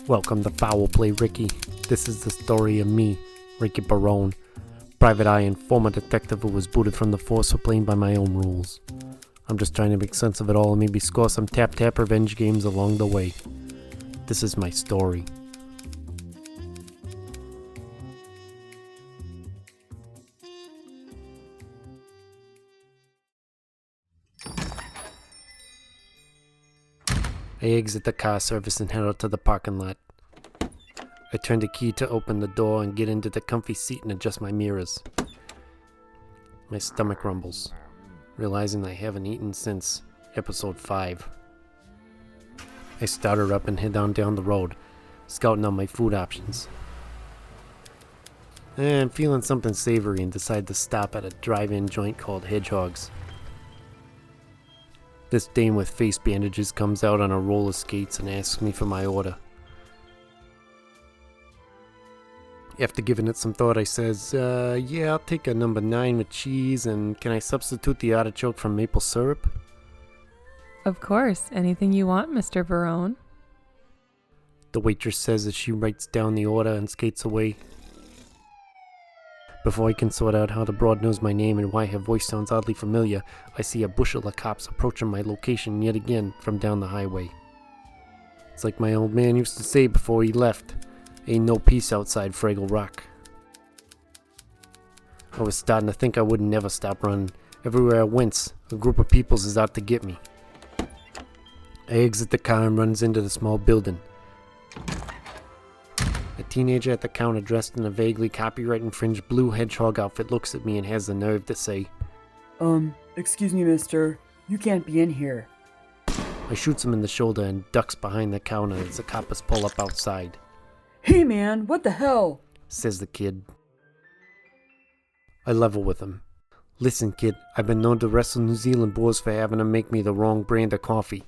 Welcome to Foul Play Ricky. This is the story of me, Ricky Barone, private eye and former detective who was booted from the force for playing by my own rules. I'm just trying to make sense of it all and maybe score some tap-tap revenge games along the way. This is my story. I exit the car service and head out to the parking lot. I turn the key to open the door and get into the comfy seat and adjust my mirrors. My stomach rumbles, realizing I haven't eaten since episode 5. I start her up and head down the road, scouting out my food options. I'm feeling something savory and decide to stop at a drive-in joint called Hedgehog's. This dame with face bandages comes out on her roller skates and asks me for my order. After giving it some thought, I says, yeah, I'll take a number 9 with cheese, and can I substitute the artichoke from maple syrup? Of course. Anything you want, Mr. Barone. The waitress says as she writes down the order and skates away. Before I can sort out how the broad knows my name and why her voice sounds oddly familiar, I see a bushel of cops approaching my location yet again from down the highway. It's like my old man used to say before he left, ain't no peace outside Fraggle Rock. I was starting to think I would never stop running. Everywhere I went, a group of peoples is out to get me. I exit the car and runs into the small building. A teenager at the counter dressed in a vaguely copyright-infringed blue hedgehog outfit looks at me and has the nerve to say, Excuse me, mister. You can't be in here. I shoots him in the shoulder and ducks behind the counter as the coppers pull up outside. Hey, man, what the hell? Says the kid. I level with him. Listen, kid, I've been known to wrestle New Zealand boys for having to make me the wrong brand of coffee.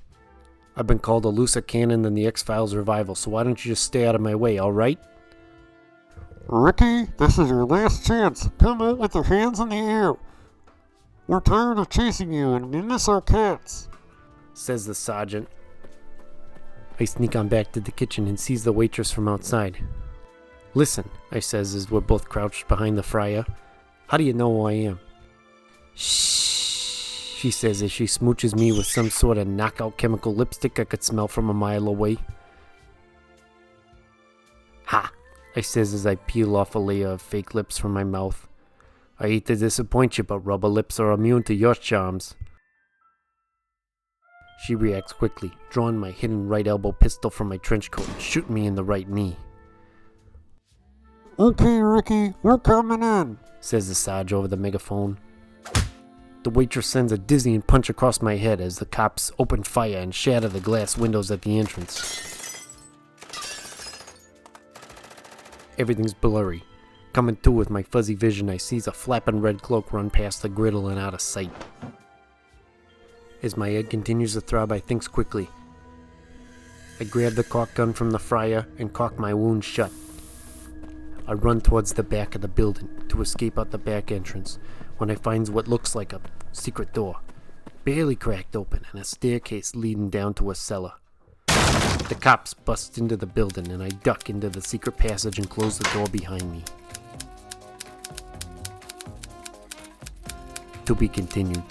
I've been called a looser cannon than the X-Files revival, so why don't you just stay out of my way, alright? Ricky, this is your last chance. Come out with your hands in the air. We're tired of chasing you and we miss our cats, says the sergeant. I sneak on back to the kitchen and seize the waitress from outside. Listen, I says as we're both crouched behind the fryer. How do you know who I am? Shh, she says as she smooches me with some sort of knockout chemical lipstick I could smell from a mile away. Ha, I says as I peel off a layer of fake lips from my mouth. I hate to disappoint you, but rubber lips are immune to your charms. She reacts quickly, drawing my hidden right elbow pistol from my trench coat and shooting me in the right knee. Okay, Ricky, we're coming in, says the Sarge over the megaphone. The waitress sends a dizzying punch across my head as the cops open fire and shatter the glass windows at the entrance. Everything's blurry. Coming to with my fuzzy vision, I sees a flapping red cloak run past the griddle and out of sight. As my head continues to throb, I think quickly. I grab the caulk gun from the fryer and caulk my wound shut. I run towards the back of the building to escape out the back entrance when I find what looks like a secret door, barely cracked open, and a staircase leading down to a cellar. The cops bust into the building and I duck into the secret passage and close the door behind me. To be continued.